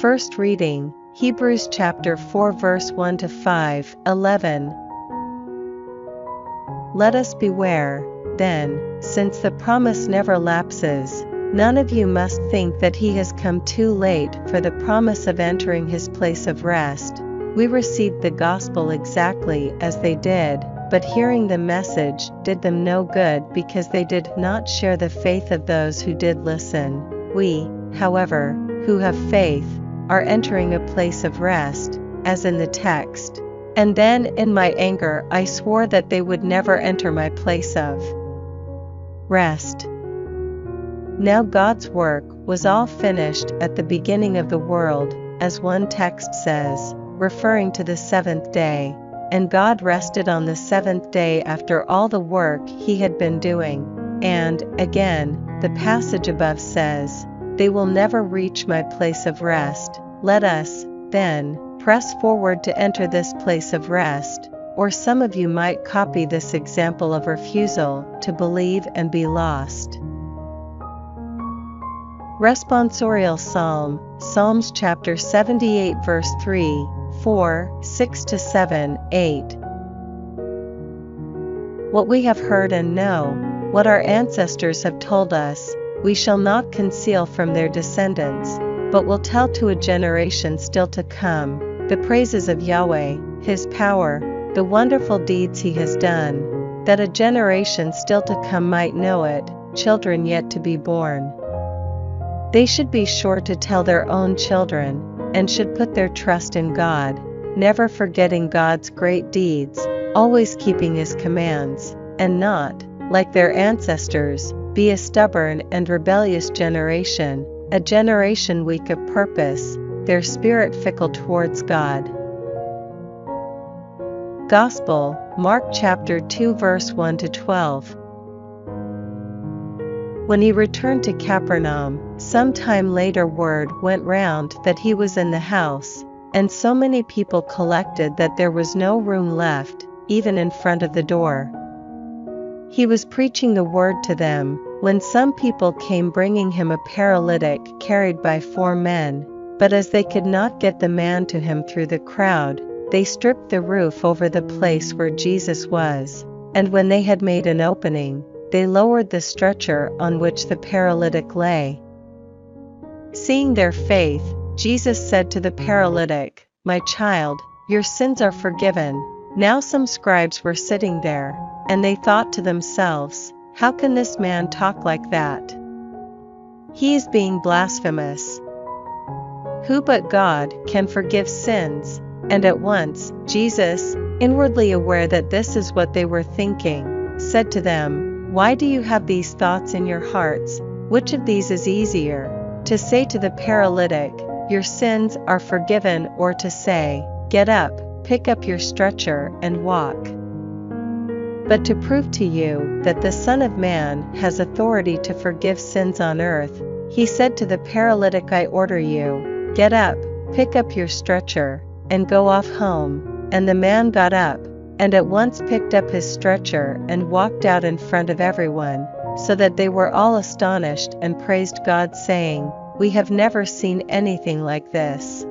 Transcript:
First reading, Hebrews chapter 4 verse 1 to 5, 11. Let us beware, then, since the promise never lapses, none of you must think that he has come too late for the promise of entering his place of rest. We received the gospel exactly as they did, but hearing the message did them no good because they did not share the faith of those who did listen. We, however, who have faith, are entering a place of rest, as in the text. And then in my anger I swore that they would never enter my place of rest. Now God's work was all finished at the beginning of the world, as one text says, referring to the seventh day. And God rested on the seventh day after all the work he had been doing. And, again, the passage above says, they will never reach my place of rest. Let us, then, press forward to enter this place of rest, or some of you might copy this example of refusal to believe and be lost. Responsorial Psalm, Psalms chapter 78 verse 3, 4, 6 to 7, 8. What we have heard and know, what our ancestors have told us, we shall not conceal from their descendants, but will tell to a generation still to come, the praises of Yahweh, his power, the wonderful deeds he has done, that a generation still to come might know it, children yet to be born. They should be sure to tell their own children, and should put their trust in God, never forgetting God's great deeds, always keeping his commands, and not, like their ancestors, be a stubborn and rebellious generation, a generation weak of purpose, their spirit fickle towards God. Gospel, Mark chapter 2 verse 1 to 12. When he returned to Capernaum, some time later word went round that he was in the house, and so many people collected that there was no room left, even in front of the door. He was preaching the word to them, when some people came bringing him a paralytic carried by 4 men, but as they could not get the man to him through the crowd, they stripped the roof over the place where Jesus was, and when they had made an opening, they lowered the stretcher on which the paralytic lay. Seeing their faith, Jesus said to the paralytic, "My child, your sins are forgiven." Now some scribes were sitting there, and they thought to themselves, "How can this man talk like that? He is being blasphemous. Who but God can forgive sins?" And at once, Jesus, inwardly aware that this is what they were thinking, said to them, "Why do you have these thoughts in your hearts? Which of these is easier, to say to the paralytic, 'Your sins are forgiven,' or to say, 'Get up, pick up your stretcher and walk'? But to prove to you that the Son of Man has authority to forgive sins on earth, he said to the paralytic, 'I order you, get up, pick up your stretcher, and go off home.' And the man got up, and at once picked up his stretcher and walked out in front of everyone, so that they were all astonished and praised God, saying, 'We have never seen anything like this.'"